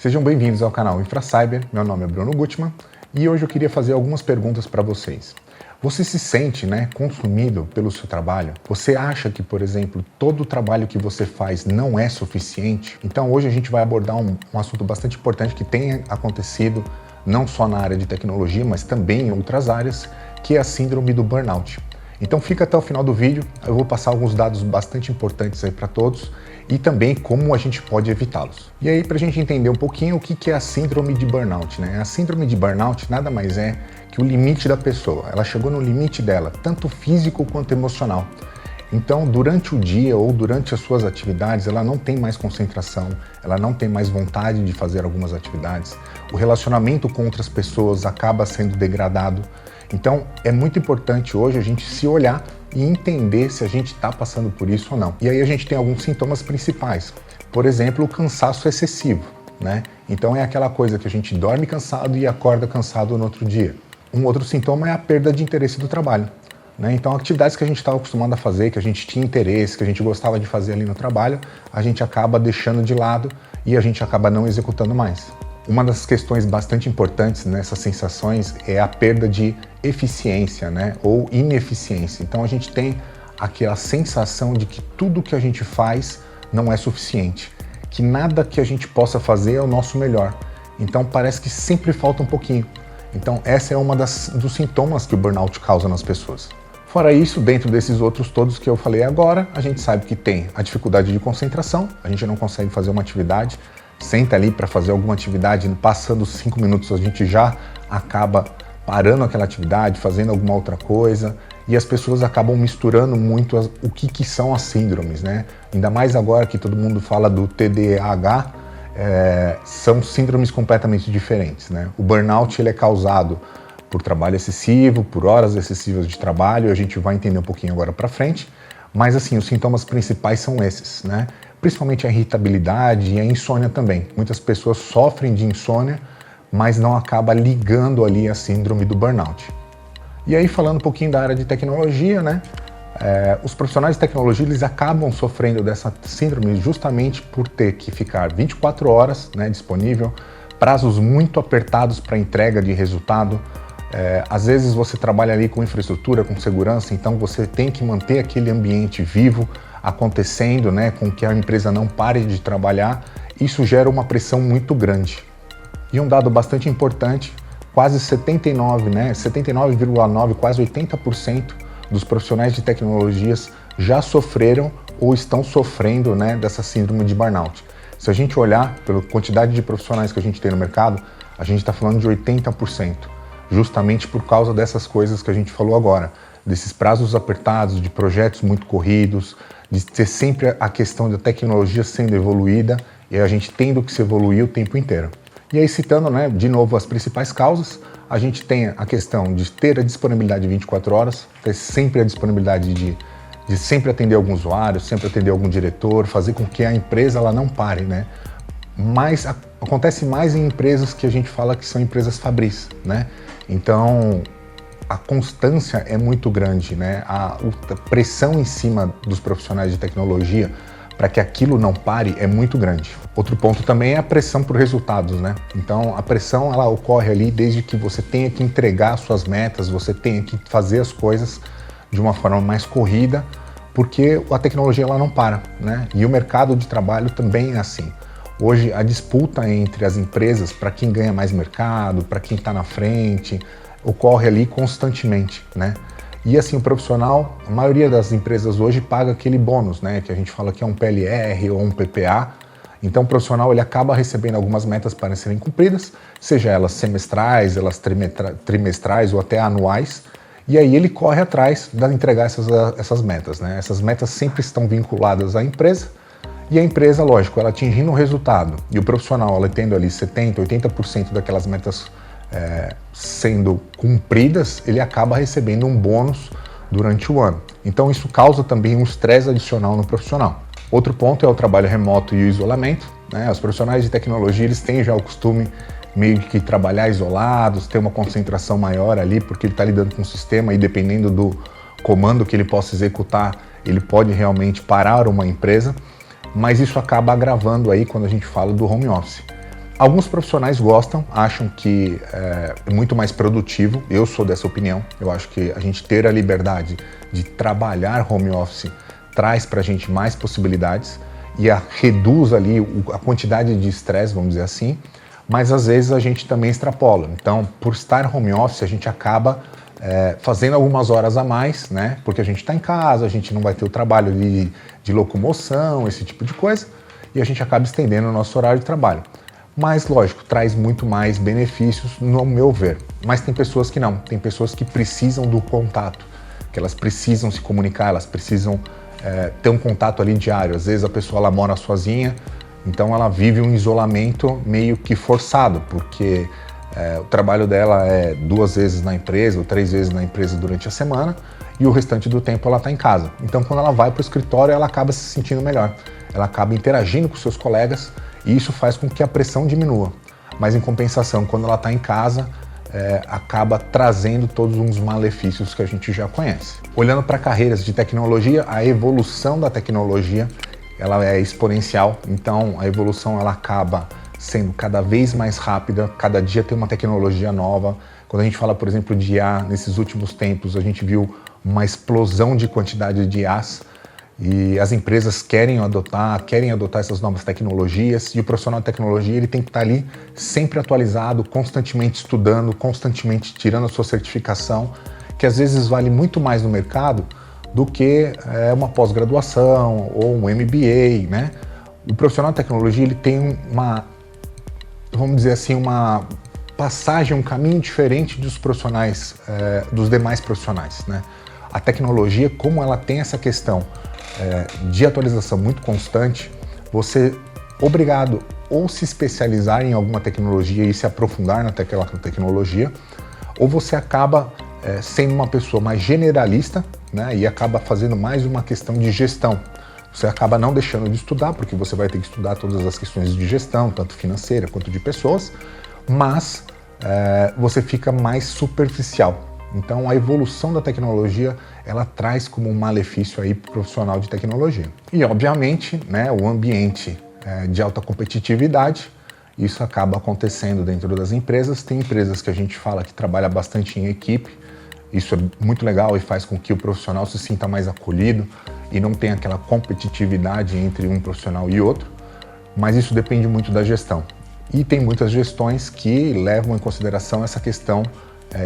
Sejam bem-vindos ao canal InfraCyber, meu nome é Bruno Gutmann e hoje eu queria fazer algumas perguntas para vocês. Você se sente, consumido pelo seu trabalho? Você acha que, por exemplo, todo o trabalho que você faz não é suficiente? Então hoje a gente vai abordar um assunto bastante importante que tem acontecido não só na área de tecnologia, mas também em outras áreas, que é a síndrome do burnout. Então fica até o final do vídeo, eu vou passar alguns dados bastante importantes aí para todos e também como a gente pode evitá-los. E aí, para a gente entender um pouquinho o que é a síndrome de burnout, A síndrome de burnout nada mais é que o limite da pessoa. Ela chegou no limite dela, tanto físico quanto emocional. Então, durante o dia ou durante as suas atividades, ela não tem mais concentração, ela não tem mais vontade de fazer algumas atividades. O relacionamento com outras pessoas acaba sendo degradado. Então, é muito importante hoje a gente se olhar e entender se a gente está passando por isso ou não. E aí a gente tem alguns sintomas principais. Por exemplo, o cansaço excessivo, Então é aquela coisa que a gente dorme cansado e acorda cansado no outro dia. Um outro sintoma é a perda de interesse do trabalho. Então, atividades que a gente estava acostumado a fazer, que a gente tinha interesse, que a gente gostava de fazer ali no trabalho, a gente acaba deixando de lado e a gente acaba não executando mais. Uma das questões bastante importantes nessas sensações é a perda de eficiência, ou ineficiência. Então, a gente tem aquela sensação de que tudo que a gente faz não é suficiente, que nada que a gente possa fazer é o nosso melhor. Então, parece que sempre falta um pouquinho. Então, essa é uma dos sintomas que o burnout causa nas pessoas. Fora isso, dentro desses outros todos que eu falei agora, a gente sabe que tem a dificuldade de concentração, a gente não consegue fazer uma atividade, senta ali para fazer alguma atividade, passando 5 minutos a gente já acaba parando aquela atividade, fazendo alguma outra coisa, e as pessoas acabam misturando muito o que são as síndromes, Ainda mais agora que todo mundo fala do TDAH, são síndromes completamente diferentes, O burnout ele é causado por trabalho excessivo, por horas excessivas de trabalho, a gente vai entender um pouquinho agora para frente, mas assim, os sintomas principais são esses, Principalmente a irritabilidade e a insônia também. Muitas pessoas sofrem de insônia, mas não acaba ligando ali a síndrome do burnout. E aí, falando um pouquinho da área de tecnologia, os profissionais de tecnologia eles acabam sofrendo dessa síndrome justamente por ter que ficar 24 horas disponível, prazos muito apertados para entrega de resultado. Às vezes você trabalha ali com infraestrutura, com segurança, então você tem que manter aquele ambiente vivo, acontecendo, com que a empresa não pare de trabalhar. Isso gera uma pressão muito grande. E um dado bastante importante, quase 79,9%, quase 80% dos profissionais de tecnologias já sofreram ou estão sofrendo dessa síndrome de burnout. Se a gente olhar pela quantidade de profissionais que a gente tem no mercado, a gente está falando de 80%, justamente por causa dessas coisas que a gente falou agora, desses prazos apertados, de projetos muito corridos, de ter sempre a questão da tecnologia sendo evoluída e a gente tendo que se evoluir o tempo inteiro. E aí, citando de novo as principais causas, a gente tem a questão de ter a disponibilidade de 24 horas, ter sempre a disponibilidade de sempre atender algum usuário, sempre atender algum diretor, fazer com que a empresa ela não pare, Mas acontece mais em empresas que a gente fala que são empresas fabris, Então, a constância é muito grande, A pressão em cima dos profissionais de tecnologia para que aquilo não pare é muito grande. Outro ponto também é a pressão por resultados, Então, a pressão ela ocorre ali desde que você tenha que entregar suas metas, você tenha que fazer as coisas de uma forma mais corrida, porque a tecnologia ela não para, E o mercado de trabalho também é assim. Hoje, a disputa entre as empresas para quem ganha mais mercado, para quem está na frente, ocorre ali constantemente, E assim, o profissional, a maioria das empresas hoje paga aquele bônus, que a gente fala que é um PLR ou um PPA. Então, o profissional ele acaba recebendo algumas metas para serem cumpridas, seja elas semestrais, elas trimestrais ou até anuais, e aí ele corre atrás de entregar essas metas, Essas metas sempre estão vinculadas à empresa, e a empresa, lógico, ela atingindo o resultado, e o profissional ela tendo ali 70%, 80% daquelas metas sendo cumpridas, ele acaba recebendo um bônus durante o ano. Então isso causa também um estresse adicional no profissional. Outro ponto é o trabalho remoto e o isolamento. Os profissionais de tecnologia eles têm já o costume meio que trabalhar isolados, ter uma concentração maior ali, porque ele está lidando com o sistema e dependendo do comando que ele possa executar, ele pode realmente parar uma empresa, mas isso acaba agravando aí quando a gente fala do home office. Alguns profissionais gostam, acham que é muito mais produtivo. Eu sou dessa opinião. Eu acho que a gente ter a liberdade de trabalhar home office traz para a gente mais possibilidades e reduz ali a quantidade de estresse, vamos dizer assim, mas às vezes a gente também extrapola. Então, por estar home office, a gente acaba fazendo algumas horas a mais, né? Porque a gente está em casa, a gente não vai ter o trabalho de locomoção, esse tipo de coisa, e a gente acaba estendendo o nosso horário de trabalho. Mas, lógico, traz muito mais benefícios, no meu ver. Mas tem pessoas que não, tem pessoas que precisam do contato, que elas precisam se comunicar, elas precisam ter um contato ali diário. Às vezes a pessoa ela mora sozinha, então ela vive um isolamento meio que forçado, porque o trabalho dela é 2 vezes na empresa ou 3 vezes na empresa durante a semana e o restante do tempo ela está em casa. Então, quando ela vai para o escritório, ela acaba se sentindo melhor, ela acaba interagindo com seus colegas e isso faz com que a pressão diminua. Mas, em compensação, quando ela está em casa, acaba trazendo todos uns malefícios que a gente já conhece. Olhando para carreiras de tecnologia, a evolução da tecnologia ela é exponencial, então a evolução ela acaba sendo cada vez mais rápida, cada dia tem uma tecnologia nova. Quando a gente fala, por exemplo, de IA, nesses últimos tempos a gente viu uma explosão de quantidade de IAs e as empresas querem adotar essas novas tecnologias e o profissional de tecnologia ele tem que estar ali sempre atualizado, constantemente estudando, constantemente tirando a sua certificação, que às vezes vale muito mais no mercado do que uma pós-graduação ou um MBA, né? O profissional de tecnologia ele tem vamos dizer assim, uma passagem, um caminho diferente dos profissionais, dos demais profissionais, né? A tecnologia, como ela tem essa questão de atualização muito constante, você é obrigado ou se especializar em alguma tecnologia e se aprofundar naquela tecnologia, ou você acaba sendo uma pessoa mais generalista, né? E acaba fazendo mais uma questão de gestão. Você acaba não deixando de estudar, porque você vai ter que estudar todas as questões de gestão, tanto financeira quanto de pessoas, mas você fica mais superficial. Então, a evolução da tecnologia, ela traz como um malefício aí para o profissional de tecnologia. E, obviamente, né, o ambiente de alta competitividade, isso acaba acontecendo dentro das empresas. Tem empresas que a gente fala que trabalha bastante em equipe, isso é muito legal e faz com que o profissional se sinta mais acolhido e não tenha aquela competitividade entre um profissional e outro, mas isso depende muito da gestão. E tem muitas gestões que levam em consideração essa questão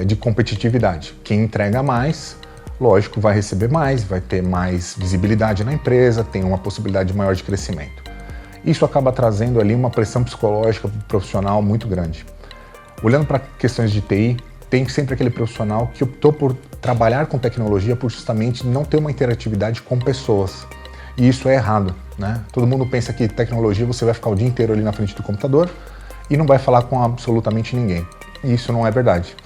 de competitividade. Quem entrega mais, lógico, vai receber mais, vai ter mais visibilidade na empresa, tem uma possibilidade maior de crescimento. Isso acaba trazendo ali uma pressão psicológica para o profissional muito grande. Olhando para questões de TI, tem sempre aquele profissional que optou por trabalhar com tecnologia por justamente não ter uma interatividade com pessoas. E isso é errado, né? Todo mundo pensa que tecnologia você vai ficar o dia inteiro ali na frente do computador e não vai falar com absolutamente ninguém. E isso não é verdade.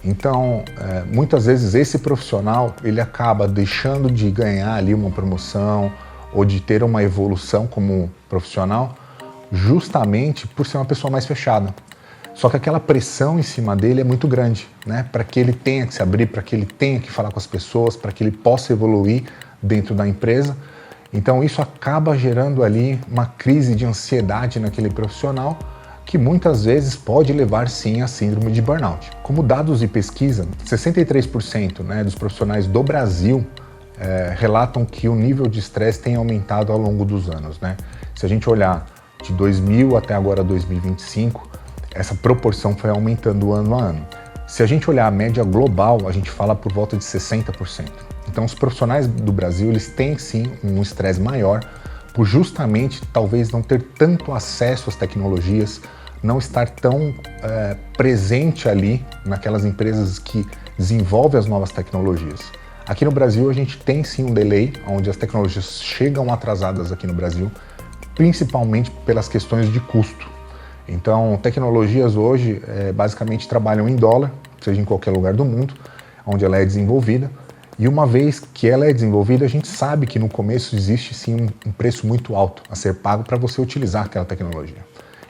Então, muitas vezes esse profissional ele acaba deixando de ganhar ali uma promoção ou de ter uma evolução como profissional justamente por ser uma pessoa mais fechada. Só que aquela pressão em cima dele é muito grande, né? Para que ele tenha que se abrir, para que ele tenha que falar com as pessoas, para que ele possa evoluir dentro da empresa. Então isso acaba gerando ali uma crise de ansiedade naquele profissional que muitas vezes pode levar sim à síndrome de burnout. Como dados de pesquisa, 63% né, dos profissionais do Brasil relatam que o nível de estresse tem aumentado ao longo dos anos, né? Se a gente olhar de 2000 até agora 2025, essa proporção foi aumentando ano a ano. Se a gente olhar a média global, a gente fala por volta de 60%. Então, os profissionais do Brasil, eles têm sim um estresse maior por justamente talvez não ter tanto acesso às tecnologias, não estar tão presente ali naquelas empresas que desenvolvem as novas tecnologias. Aqui no Brasil, a gente tem sim um delay, onde as tecnologias chegam atrasadas aqui no Brasil, principalmente pelas questões de custo. Então, tecnologias hoje basicamente trabalham em dólar, seja em qualquer lugar do mundo, onde ela é desenvolvida. E uma vez que ela é desenvolvida, a gente sabe que no começo existe sim um preço muito alto a ser pago para você utilizar aquela tecnologia.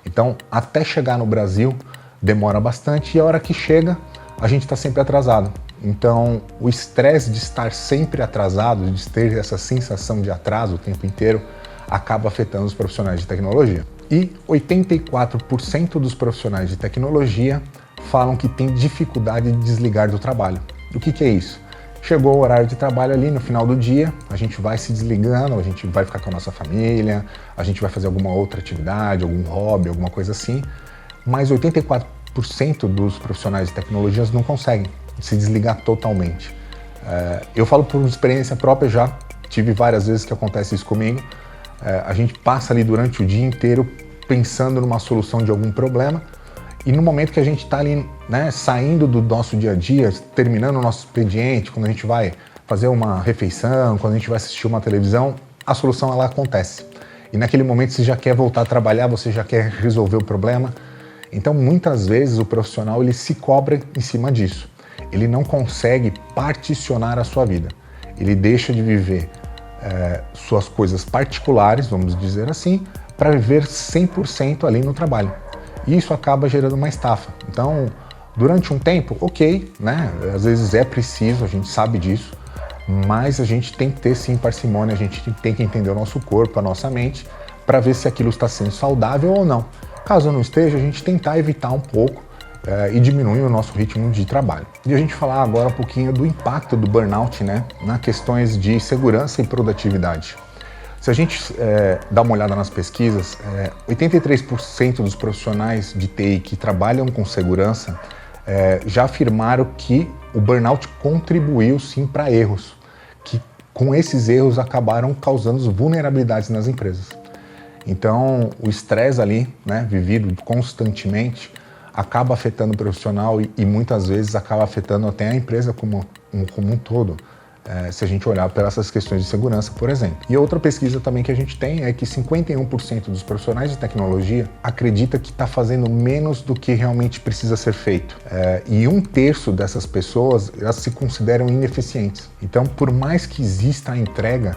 Então, até chegar no Brasil, demora bastante e a hora que chega, a gente está sempre atrasado. Então, o estresse de estar sempre atrasado, de ter essa sensação de atraso o tempo inteiro, acaba afetando os profissionais de tecnologia. E 84% dos profissionais de tecnologia falam que tem dificuldade de desligar do trabalho. O que é isso? Chegou o horário de trabalho ali no final do dia, a gente vai se desligando, a gente vai ficar com a nossa família, a gente vai fazer alguma outra atividade, algum hobby, alguma coisa assim, mas 84% dos profissionais de tecnologias não conseguem se desligar totalmente. Eu falo por experiência própria, já tive várias vezes que acontece isso comigo. A gente passa ali durante o dia inteiro pensando numa solução de algum problema e no momento que a gente está ali, né, saindo do nosso dia a dia, terminando o nosso expediente, quando a gente vai fazer uma refeição, quando a gente vai assistir uma televisão, a solução ela acontece. E naquele momento você já quer voltar a trabalhar, você já quer resolver o problema. Então muitas vezes o profissional ele se cobra em cima disso. Ele não consegue particionar a sua vida. Ele deixa de viver suas coisas particulares, vamos dizer assim, para viver 100% ali no trabalho. E isso acaba gerando uma estafa. Então, durante um tempo, ok, né? Às vezes é preciso, a gente sabe disso, mas a gente tem que ter sim parcimônia, a gente tem que entender o nosso corpo, a nossa mente, para ver se aquilo está sendo saudável ou não. Caso não esteja, a gente tentar evitar um pouco e diminuir o nosso ritmo de trabalho. E a gente falar agora um pouquinho do impacto do burnout, né, nas questões de segurança e produtividade. Se a gente dá uma olhada nas pesquisas, 83% dos profissionais de TI que trabalham com segurança já afirmaram que o burnout contribuiu sim para erros, que com esses erros acabaram causando vulnerabilidades nas empresas. Então, o estresse ali, né, vivido constantemente, acaba afetando o profissional e muitas vezes acaba afetando até a empresa como um todo, se a gente olhar para essas questões de segurança, por exemplo. E outra pesquisa também que a gente tem é que 51% dos profissionais de tecnologia acredita que está fazendo menos do que realmente precisa ser feito. E 1/3 dessas pessoas, elas se consideram ineficientes. Então, por mais que exista a entrega,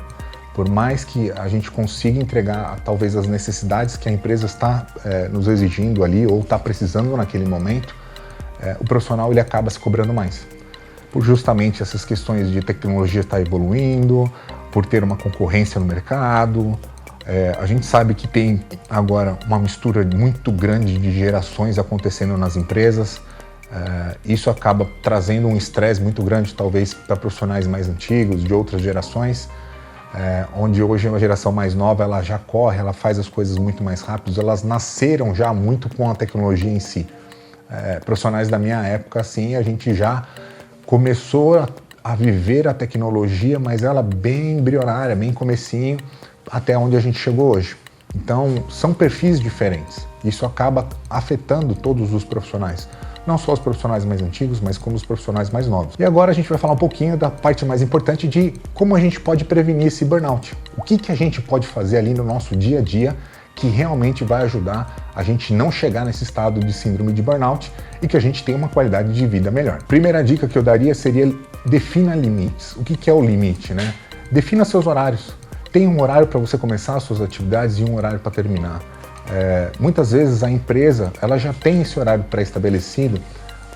por mais que a gente consiga entregar talvez as necessidades que a empresa está nos exigindo ali ou está precisando naquele momento, o profissional ele acaba se cobrando mais. Por justamente essas questões de tecnologia estar evoluindo, por ter uma concorrência no mercado. A gente sabe que tem agora uma mistura muito grande de gerações acontecendo nas empresas. Isso acaba trazendo um estresse muito grande talvez para profissionais mais antigos, de outras gerações. Onde hoje a geração mais nova ela já corre, ela faz as coisas muito mais rápido, elas nasceram já muito com a tecnologia em si. Profissionais da minha época, assim, a gente já começou a viver a tecnologia, mas ela bem embrionária, bem comecinho, até onde a gente chegou hoje. Então, são perfis diferentes. Isso acaba afetando todos os profissionais. Não só os profissionais mais antigos, mas como os profissionais mais novos. E agora a gente vai falar um pouquinho da parte mais importante de como a gente pode prevenir esse burnout. O que a gente pode fazer ali no nosso dia a dia que realmente vai ajudar a gente não chegar nesse estado de síndrome de burnout e que a gente tenha uma qualidade de vida melhor. Primeira dica que eu daria seria defina limites. O que é o limite, né? Defina seus horários. Tem um horário para você começar as suas atividades e um horário para terminar. Muitas vezes a empresa ela já tem esse horário pré-estabelecido,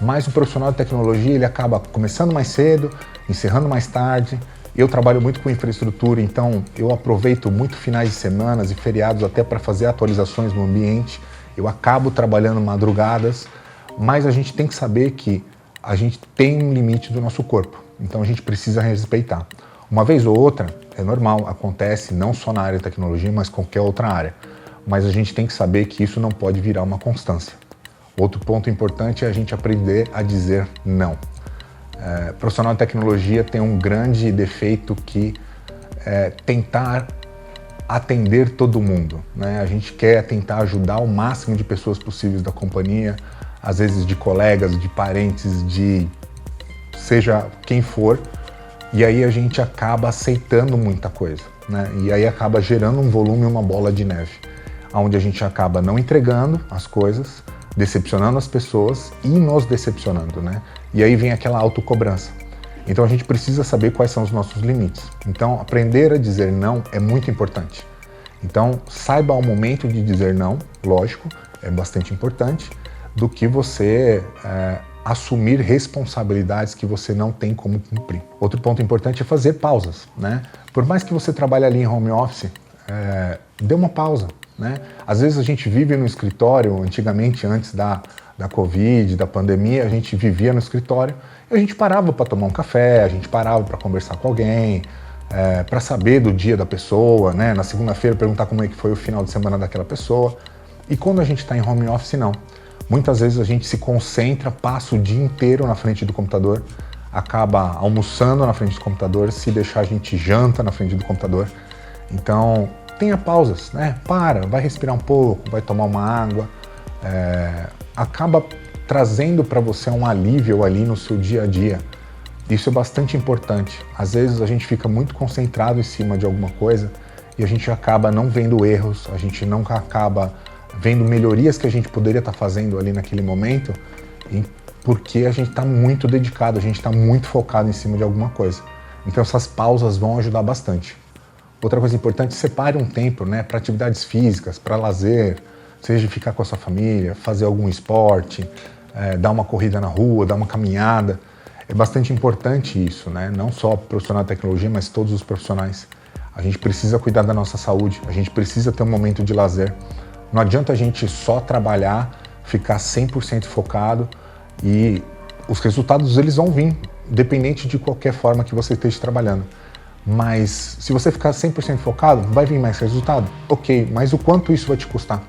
mas o profissional de tecnologia ele acaba começando mais cedo, encerrando mais tarde. Eu trabalho muito com infraestrutura, então eu aproveito muito finais de semanas e feriados até para fazer atualizações no ambiente. Eu acabo trabalhando madrugadas, mas a gente tem que saber que a gente tem um limite do nosso corpo, então a gente precisa respeitar. Uma vez ou outra, é normal, acontece não só na área de tecnologia, mas qualquer outra área. Mas a gente tem que saber que isso não pode virar uma constância. Outro ponto importante é a gente aprender a dizer não. Profissional de tecnologia tem um grande defeito que é tentar atender todo mundo, né? A gente quer tentar ajudar o máximo de pessoas possíveis da companhia, às vezes de colegas, de parentes, de seja quem for, e aí a gente acaba aceitando muita coisa, né? E aí acaba gerando um volume, uma bola de neve, onde a gente acaba não entregando as coisas, decepcionando as pessoas e nos decepcionando, né? E aí vem aquela autocobrança. Então a gente precisa saber quais são os nossos limites. Então aprender a dizer não é muito importante. Então saiba o momento de dizer não, lógico, é bastante importante, do que você assumir responsabilidades que você não tem como cumprir. Outro ponto importante é fazer pausas, né? Por mais que você trabalhe ali em home office, dê uma pausa. né? Às vezes a gente vive no escritório, antigamente, antes da Covid, da pandemia, a gente vivia no escritório e a gente parava para tomar um café, a gente parava para conversar com alguém, para saber do dia da pessoa, né? Na segunda-feira perguntar como é que foi o final de semana daquela pessoa. E quando a gente está em home office, não. Muitas vezes a gente se concentra, passa o dia inteiro na frente do computador, acaba almoçando na frente do computador, se deixar a gente janta na frente do computador. Então, tenha pausas, né? Vai respirar um pouco, vai tomar uma água, acaba trazendo para você um alívio ali no seu dia a dia. Isso é bastante importante. Às vezes a gente fica muito concentrado em cima de alguma coisa e a gente acaba não vendo erros, a gente não acaba vendo melhorias que a gente poderia estar fazendo ali naquele momento, porque a gente está muito dedicado, a gente está muito focado em cima de alguma coisa. Então essas pausas vão ajudar bastante. Outra coisa importante, separe um tempo, né, para atividades físicas, para lazer, seja ficar com a sua família, fazer algum esporte, dar uma corrida na rua, dar uma caminhada. É bastante importante isso, né? Não só o profissional de tecnologia, mas todos os profissionais. A gente precisa cuidar da nossa saúde, a gente precisa ter um momento de lazer. Não adianta a gente só trabalhar, ficar 100% focado e os resultados eles vão vir, independente de qualquer forma que você esteja trabalhando. Mas se você ficar 100% focado, vai vir mais resultado? Ok, mas o quanto isso vai te custar?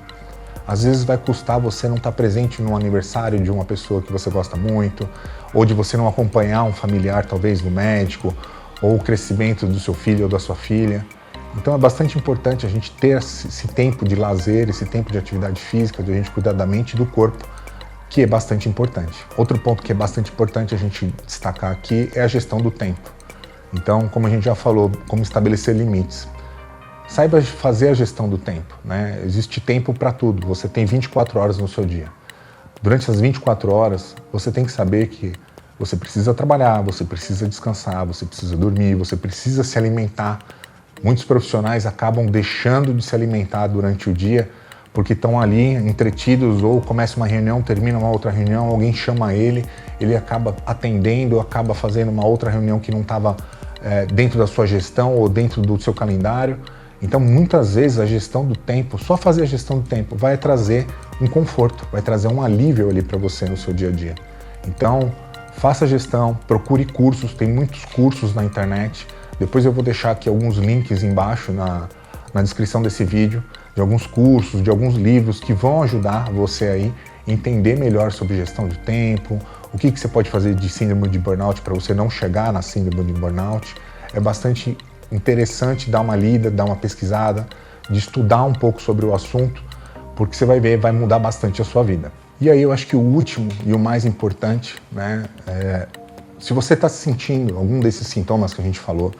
Às vezes vai custar você não estar presente no aniversário de uma pessoa que você gosta muito, ou de você não acompanhar um familiar, talvez, no médico, ou o crescimento do seu filho ou da sua filha. Então é bastante importante a gente ter esse tempo de lazer, esse tempo de atividade física, de a gente cuidar da mente e do corpo, que é bastante importante. Outro ponto que é bastante importante a gente destacar aqui é a gestão do tempo. Então, como a gente já falou, como estabelecer limites. Saiba fazer a gestão do tempo, né? Existe tempo para tudo, você tem 24 horas no seu dia. Durante essas 24 horas, você tem que saber que você precisa trabalhar, você precisa descansar, você precisa dormir, você precisa se alimentar. Muitos profissionais acabam deixando de se alimentar durante o dia porque estão ali entretidos ou começa uma reunião, termina uma outra reunião, alguém chama ele acaba atendendo, acaba fazendo uma outra reunião que não estava dentro da sua gestão ou dentro do seu calendário. Então, muitas vezes, a gestão do tempo, só fazer a gestão do tempo vai trazer um conforto, vai trazer um alívio ali para você no seu dia a dia. Então, faça a gestão, procure cursos, tem muitos cursos na internet. Depois eu vou deixar aqui alguns links embaixo na descrição desse vídeo, de alguns cursos, de alguns livros que vão ajudar você aí a entender melhor sobre gestão de tempo, o que você pode fazer de síndrome de burnout para você não chegar na síndrome de burnout. É bastante interessante dar uma lida, dar uma pesquisada, de estudar um pouco sobre o assunto, porque você vai ver, vai mudar bastante a sua vida. E aí eu acho que o último e o mais importante, né, se você está sentindo algum desses sintomas que a gente falou,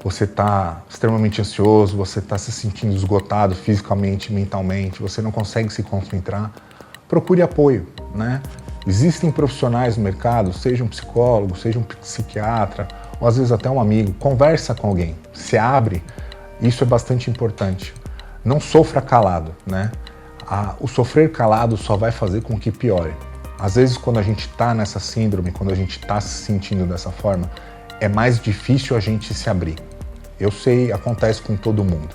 você está extremamente ansioso, você está se sentindo esgotado fisicamente, mentalmente, você não consegue se concentrar, procure apoio, né? Existem profissionais no mercado, seja um psicólogo, seja um psiquiatra, ou às vezes até um amigo, conversa com alguém, se abre, isso é bastante importante. Não sofra calado, né? O sofrer calado só vai fazer com que piore. Às vezes quando a gente está nessa síndrome, quando a gente está se sentindo dessa forma, é mais difícil a gente se abrir. Eu sei, acontece com todo mundo,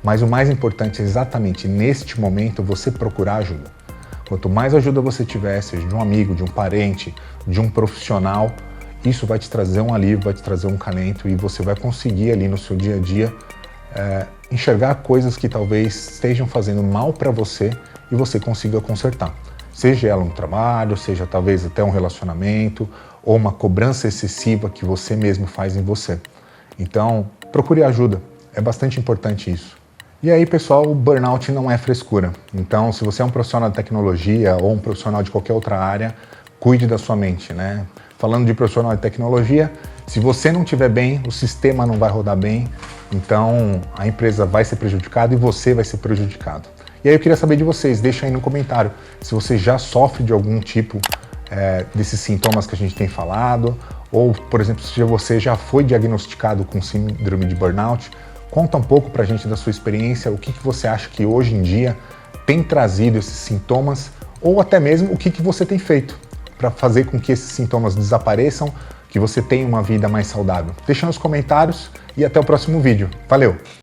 mas o mais importante é exatamente neste momento você procurar ajuda. Quanto mais ajuda você tiver, seja de um amigo, de um parente, de um profissional, isso vai te trazer um alívio, vai te trazer um acalento e você vai conseguir ali no seu dia a dia enxergar coisas que talvez estejam fazendo mal para você e você consiga consertar. Seja ela um trabalho, seja talvez até um relacionamento ou uma cobrança excessiva que você mesmo faz em você. Então, procure ajuda, é bastante importante isso. E aí, pessoal, o burnout não é frescura. Então, se você é um profissional de tecnologia ou um profissional de qualquer outra área, cuide da sua mente, né? Falando de profissional de tecnologia, se você não estiver bem, o sistema não vai rodar bem, então a empresa vai ser prejudicada e você vai ser prejudicado. E aí eu queria saber de vocês, deixa aí no comentário se você já sofre de algum tipo desses sintomas que a gente tem falado, ou, por exemplo, se você já foi diagnosticado com síndrome de burnout, conta um pouco pra gente da sua experiência, o que você acha que hoje em dia tem trazido esses sintomas, ou até mesmo o que você tem feito para fazer com que esses sintomas desapareçam, que você tenha uma vida mais saudável. Deixa nos comentários e até o próximo vídeo. Valeu!